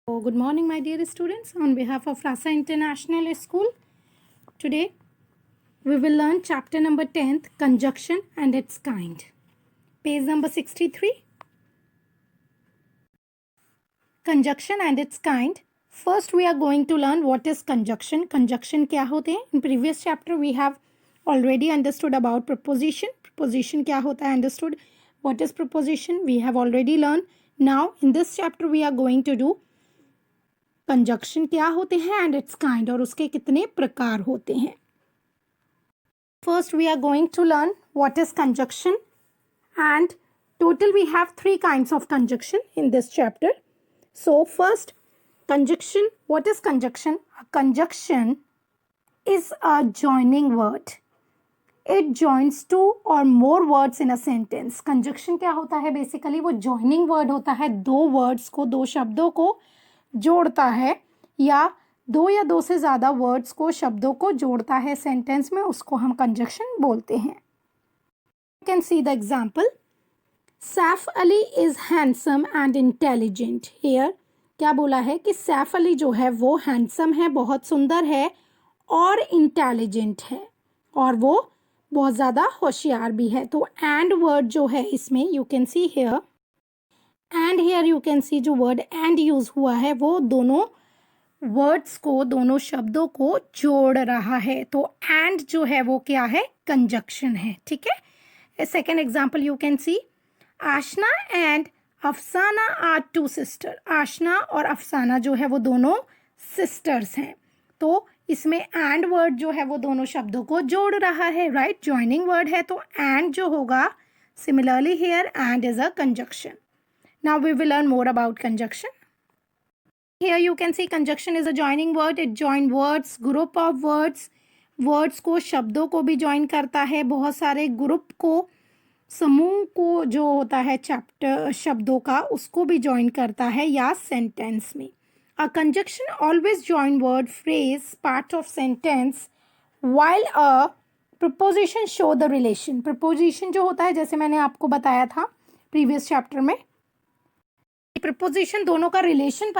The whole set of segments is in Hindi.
So, good morning, my dear students. On behalf of Rasa International School, today we will learn chapter number 10th, Conjunction and its kind. Page number 63. Conjunction and its kind. First, we are going to learn what is conjunction. Conjunction क्या होते हैं? In previous chapter, we have already understood about preposition. Preposition क्या होता है? Understood. What is preposition? We have already learned. Now, in this chapter, we are going to do conjunction क्या होते हैं एंड इट्स काइंड और उसके कितने प्रकार होते हैं. First we are going to learn what is conjunction and total we have 3 kinds of conjunction in this chapter. So first conjunction. What is conjunction? Conjunction is a joining word. It joins 2 or more words in a sentence. Conjunction क्या होता है? बेसिकली वो जॉइनिंग वर्ड होता है. 2 वर्ड्स को, 2 शब्दों को जोड़ता है या 2 या 2 से ज़्यादा वर्ड्स को, शब्दों को जोड़ता है सेंटेंस में, उसको हम कंजक्शन बोलते हैं. You can see the example. Saif Ali is handsome and intelligent. Here क्या बोला है कि सैफ अली जो है वो हैंडसम है, बहुत सुंदर है और इंटेलिजेंट है और वो बहुत ज़्यादा होशियार भी है. तो एंड वर्ड जो है इसमें you can see here, and here you can see जो वर्ड एंड यूज हुआ है वो दोनों वर्ड्स को, दोनों शब्दों को जोड़ रहा है. तो एंड जो है वो क्या है? कंजक्शन है. ठीक है. Second example you can C. Aashna and अफसाना आर 2 सिस्टर. आशना और अफसाना जो है वो दोनों सिस्टर्स हैं. तो इसमें एंड वर्ड जो है वो दोनों शब्दों को जोड़ रहा है. राइट. जॉइनिंग वर्ड है तो एंड जो होगा. Similarly here and is a conjunction. Now we will learn more about conjunction. Here you can see conjunction is a joining word. It join words, group of words. Words को, शब्दों को भी join करता है. बहुत सारे group को, समूह को जो होता है चैप्टर शब्दों का, उसको भी join करता है या sentence में. A conjunction always join word, phrase, part of sentence while a preposition show the relation. Preposition जो होता है, जैसे मैंने आपको बताया था previous chapter में, प्रपोजिशन दोनों का रिलेशन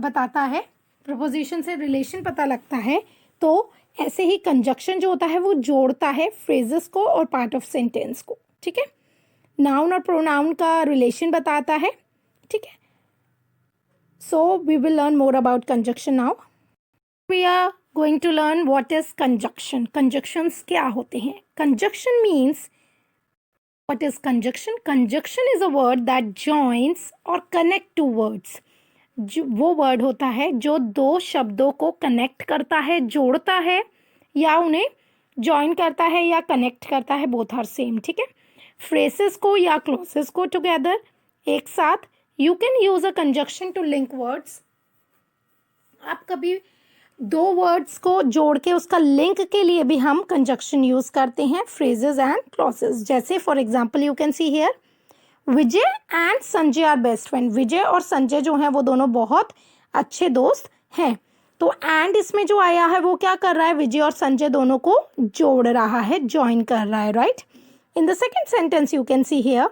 बताता है. प्रपोजिशन से रिलेशन पता लगता है. तो ऐसे ही कंजक्शन जो होता है वो जोड़ता है फ्रेजेस को और पार्ट ऑफ सेंटेंस को. ठीक है. नाउन और प्रोनाउन का रिलेशन बताता है. ठीक है. So we will learn more about conjunction now. We are going to learn what is conjunction. Conjunctions क्या होते हैं? Conjunction means, what is conjunction? Conjunction is a word that joins or connect two words. वो वर्ड होता है जो 2 शब्दों को कनेक्ट करता है, जोड़ता है या उन्हें जॉइन करता है या कनेक्ट करता है. Both are same. ठीक है. फ्रेसेस को या क्लॉसेस को टुगेदर, एक साथ. You can use a conjunction to link words. आप कभी 2 वर्ड्स को जोड़ के उसका लिंक के लिए भी हम कंजक्शन यूज करते हैं. Phrases and clauses. जैसे for example you can see here, Vijay and Sanjay are best friend. Vijay और संजय जो हैं वो दोनों बहुत अच्छे दोस्त हैं. तो एंड इसमें जो आया है वो क्या कर रहा है? विजय और संजय दोनों को जोड़ रहा है, ज्वाइन कर रहा है. Right. In the second sentence you can see here,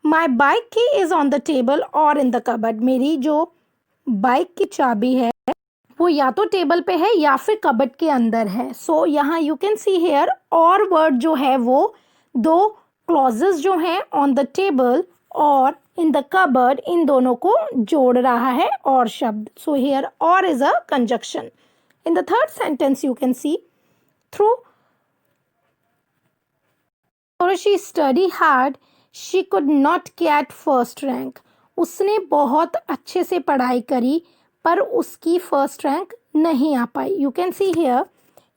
my bike की इज ऑन द टेबल और इन द कबर्ड. मेरी जो बाइक की चाबी है वो या तो टेबल पे है या फिर कबर्ड के अंदर है. सो यहाँ यू कैन सी हेयर और वर्ड जो है वो 2 क्लॉजेस जो हैं ऑन द टेबल और इन द कबर्ड, इन दोनों को जोड़ रहा है और शब्द. सो here or is a conjunction. In the third sentence you can C, through she study hard she could not get first rank. उसने बहुत अच्छे से पढ़ाई करी पर उसकी फर्स्ट रैंक नहीं आ पाई. यू कैन सी हियर,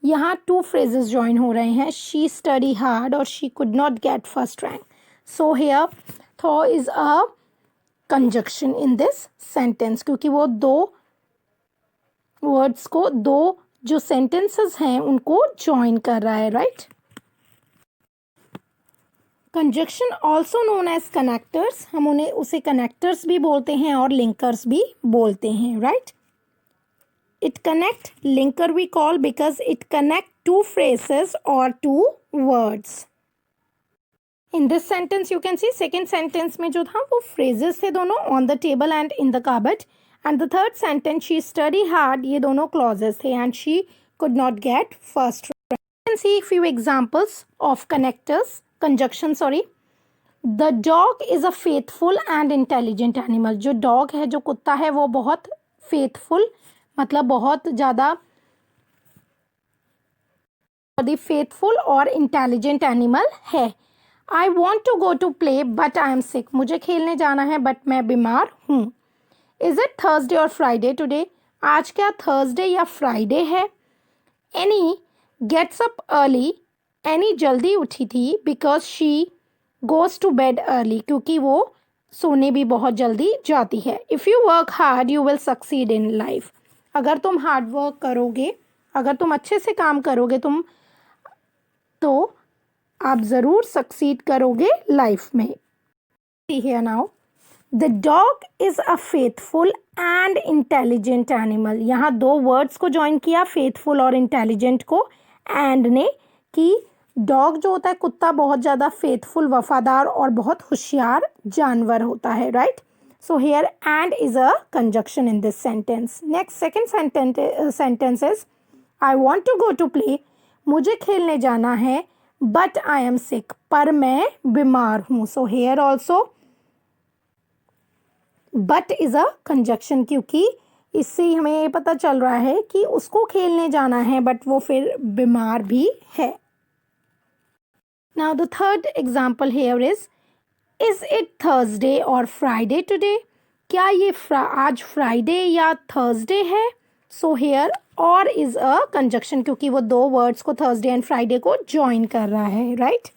यहाँ 2 फ्रेजेस ज्वाइन हो रहे हैं. शी स्टडी हार्ड और she could not get first rank. So here throw is a conjunction in this sentence, क्योंकि वो 2 वर्ड्स को, 2 जो सेंटेंसेस हैं उनको ज्वाइन कर रहा है. Right. Conjunction also known as connectors. हम उसे कनेक्टर्स भी बोलते हैं और लिंकर्स भी बोलते हैं. Right. It connect, linker we call because it connect 2 phrases or 2 words. In this sentence you can see, second sentence में जो था वो फ्रेजेस थे दोनों, on the table and in the cupboard. And the third sentence she study hard, ये दोनों क्लॉजेस थे and she could not get first rank. Can see few examples of connectors conjunction. Sorry, the dog is a faithful and intelligent animal. जो डॉग है, जो कुत्ता है, वो बहुत फेथफुल मतलब बहुत ज़्यादा फेथफुल और इंटेलिजेंट एनिमल है. I want to go to play but I am sick. मुझे खेलने जाना है बट मैं बीमार हूँ. Is it Thursday or Friday today. आज क्या थर्सडे या फ्राइडे है. Annie gets up early. Annie जल्दी उठी थी because she goes to bed early, क्योंकि वो सोने भी बहुत जल्दी जाती है. If you work hard you will succeed in life. अगर तुम हार्ड वर्क करोगे, अगर तुम अच्छे से काम करोगे तो आप ज़रूर सक्सीड करोगे लाइफ में. Here now, the dog is a faithful and intelligent animal. यहाँ दो वर्ड्स को ज्वाइन किया, फेथफुल और इंटेलिजेंट को, एंड ने, कि डॉग जो होता है कुत्ता बहुत ज़्यादा फेथफुल, वफादार और बहुत होशियार जानवर होता है. Right. So here and is a conjunction in this sentence. Next second sentence is I want to go to play. मुझे खेलने जाना है बट आई एम सिक, पर मैं बीमार हूँ. So here also but is a conjunction, क्योंकि इससे हमें ये पता चल रहा है कि उसको खेलने जाना है बट वो फिर बीमार भी है. Now the third example here is it Thursday or Friday today? क्या ये आज फ्राइडे या थर्सडे है. So here or is a conjunction, क्योंकि वो दो वर्ड्स को थर्सडे एंड फ्राइडे को ज्वाइन कर रहा है. Right.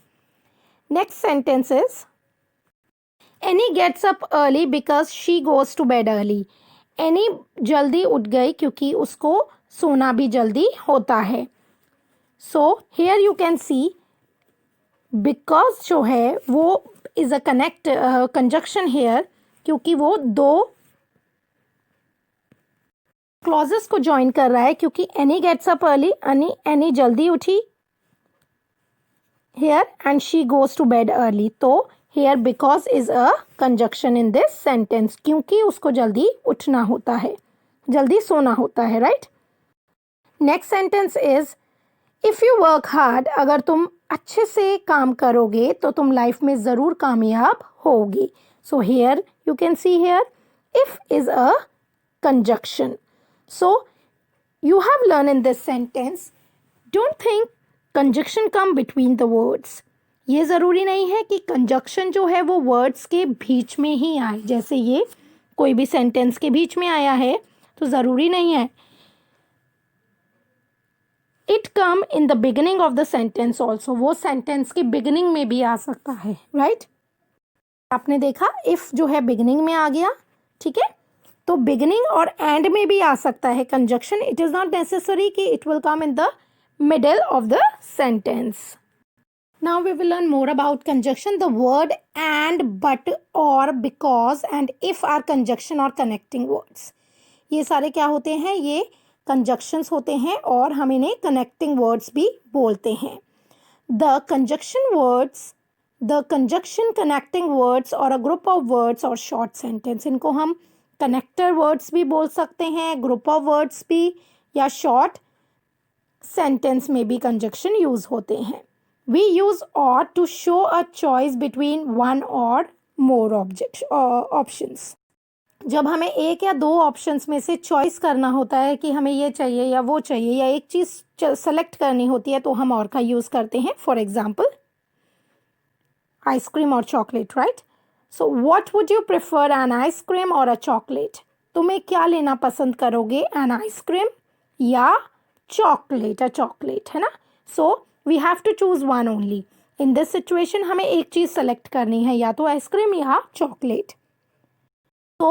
Next sentence is Annie gets up early because she goes to bed early. Annie जल्दी उठ गई क्योंकि उसको सोना भी जल्दी होता है. So here you can C because जो है वो इज़ अ कंजक्शन हेयर, क्योंकि वो दो क्लॉजेस को ज्वाइन कर रहा है. क्योंकि Annie gets up early, Annie जल्दी उठी here, and she goes to bed early. तो here because is a conjunction in this sentence, क्योंकि उसको जल्दी उठना होता है, जल्दी सोना होता है. Right. Next sentence is if you work hard. अगर तुम अच्छे से काम करोगे तो तुम लाइफ में ज़रूर कामयाब होगी. So here you can see here if is a conjunction. So you have learned in this sentence, don't think conjunction come between the words. ये ज़रूरी नहीं है कि कंजक्शन जो है वो वर्ड्स के बीच में ही आए. जैसे ये कोई भी सेंटेंस के बीच में आया है तो ज़रूरी नहीं है. It come in the beginning of the sentence also. वो सेंटेंस के बिगिनिंग में भी आ सकता है. राइट. आपने देखा इफ़ जो है बिगिनिंग में आ गया. ठीक है. तो बिगिनिंग और एंड में भी आ सकता है conjunction. It is not necessary कि it will come in the middle of the sentence. Now we will learn more about conjunction. The word and, but, or, because and if are conjunction or connecting words. ये सारे क्या होते हैं, ये कंजक्शंस होते हैं और हम इन्हें कनेक्टिंग वर्ड्स भी बोलते हैं. The conjunction words, the conjunction connecting words और अ ग्रुप ऑफ वर्ड्स और शॉर्ट सेंटेंस. इनको हम कनेक्टर वर्ड्स भी बोल सकते हैं, ग्रुप ऑफ वर्ड्स भी, या शॉर्ट सेंटेंस में भी कंजक्शन यूज होते हैं. We use or to show a choice between one or more options. जब हमें एक या दो ऑप्शंस में से चॉइस करना होता है कि हमें ये चाहिए या वो चाहिए, या एक चीज़ सेलेक्ट करनी होती है, तो हम और का यूज़ करते हैं. For example ice cream or chocolate. Right. So what would you prefer, an ice cream or a chocolate. तुम्हें क्या लेना पसंद करोगे, एन आइसक्रीम या चॉकलेट. अ चॉकलेट है ना. So we have to choose one only. In this situation हमें एक चीज़ सेलेक्ट करनी है, या तो आइसक्रीम या chocolate. So,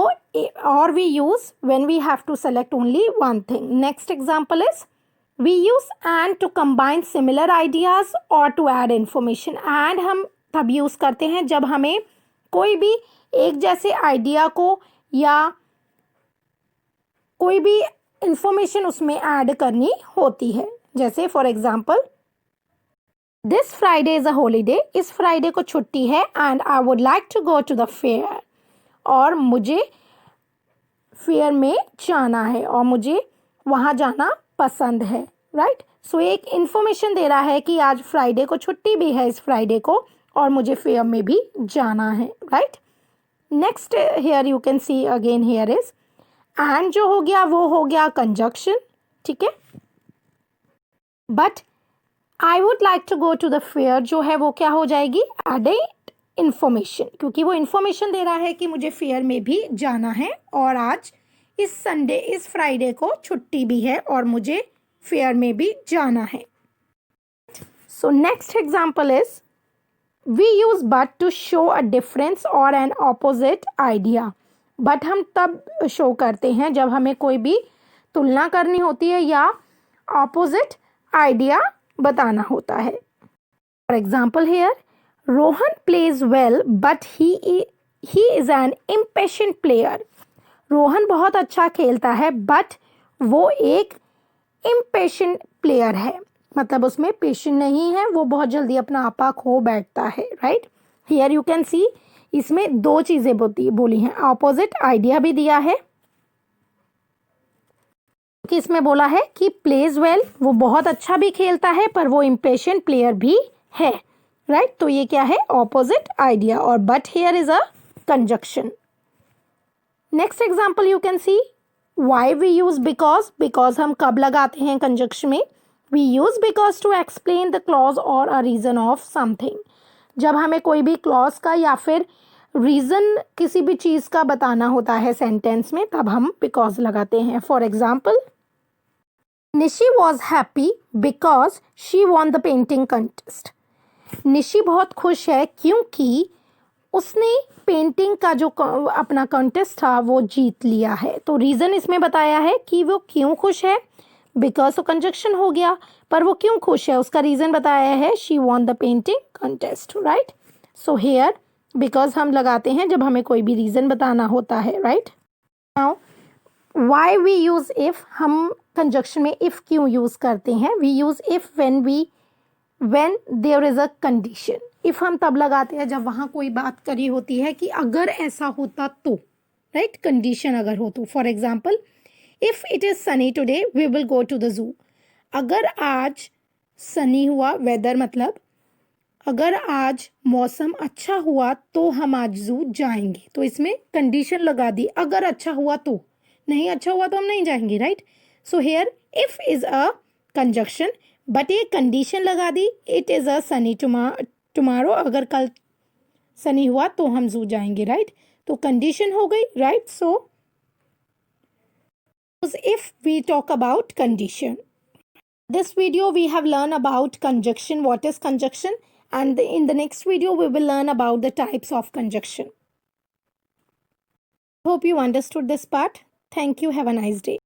or we use when we have to select only one thing. Next example is we use and to combine similar ideas or to add information. And हम तब यूज़ करते हैं जब हमें कोई भी एक जैसे आइडिया को या कोई भी इंफॉर्मेशन उसमें ऐड करनी होती है. जैसे for example this Friday is a holiday. इस फ्राइडे को छुट्टी है, and I would like to go to the fair. और मुझे फेयर में जाना है और मुझे वहाँ जाना पसंद है, राइट। सो एक इन्फॉर्मेशन दे रहा है कि आज फ्राइडे को छुट्टी भी है, इस फ्राइडे को, और मुझे फेयर में भी जाना है, right. Next here you can see again here is and जो हो गया वो हो गया कंजक्शन, ठीक है। But I would like to go to the fair जो है वो क्या हो जाएगी, एडेड इंफॉर्मेशन, क्योंकि वो इंफॉर्मेशन दे रहा है कि मुझे फेयर में भी जाना है और आज इस संडे इस फ्राइडे को छुट्टी भी है और मुझे फेयर में भी जाना है। So next example is we use but to show a difference or an opposite idea. But हम तब शो करते हैं जब हमें कोई भी तुलना करनी होती है या ऑपोजिट आइडिया बताना होता है। For example hair Rohan pledge well but he is an impatient player. Rohan बहुत अच्छा खेलता है बट वो एक इम्पेशेंट प्लेयर है, मतलब उसमें पेशेंट नहीं है, वो बहुत जल्दी अपना आपा खो बैठता है, राइट। हियर यू कैन सी इसमें दो चीज़ें बोली हैं, ऑपोजिट आइडिया भी दिया है कि इसमें बोला है कि प्लेज वेल, वो बहुत अच्छा भी खेलता है पर वो इम्पेशेंट प्लेयर भी है, राइट। तो ये क्या है, ऑपोजिट आइडिया, और but here is a conjunction. Next example you can see why we use because. Because हम कब लगाते हैं कंजक्शन में, we use because to explain the clause or a reason of something. जब हमें कोई भी क्लॉज का या फिर रीजन किसी भी चीज़ का बताना होता है सेंटेंस में, तब हम बिकॉज लगाते हैं। For example Nishi was happy because she won the painting contest. Nishi बहुत खुश है क्योंकि उसने पेंटिंग का जो अपना कंटेस्ट था वो जीत लिया है। तो रीज़न इसमें बताया है कि वो क्यों खुश है, बिकॉज तो कंजक्शन हो गया, पर वो क्यों खुश है उसका रीज़न बताया है, she won the painting contest, right. So hair because हम लगाते हैं जब हमें कोई भी रीज़न बताना होता है, right. Now why we use if, हम कंजक्शन में इफ़ क्यों यूज़ करते हैं, we use if when there is a condition. If हम तब लगाते हैं जब वहाँ कोई बात करी होती है कि अगर ऐसा होता तो, राइट, कंडीशन अगर हो तो। For example if it is sunny today we will go to the zoo. अगर आज सनी हुआ, वेदर मतलब अगर आज मौसम अच्छा हुआ तो हम आज जू जाएंगे। तो इसमें कंडीशन लगा दी, अगर अच्छा हुआ तो, नहीं अच्छा हुआ तो हम नहीं जाएंगे, right. So here if is a conjunction, but ये कंडीशन लगा दी, it is a sunny tomorrow, अगर कल सनी हुआ तो हम जू जाएंगे, राइट। तो कंडीशन हो गई, right. So if we talk about condition, this video we have learned about conjunction, what is conjunction, and in the next video we will learn about the types of conjunction. Hope you understood this part. Thank you. Have a nice day.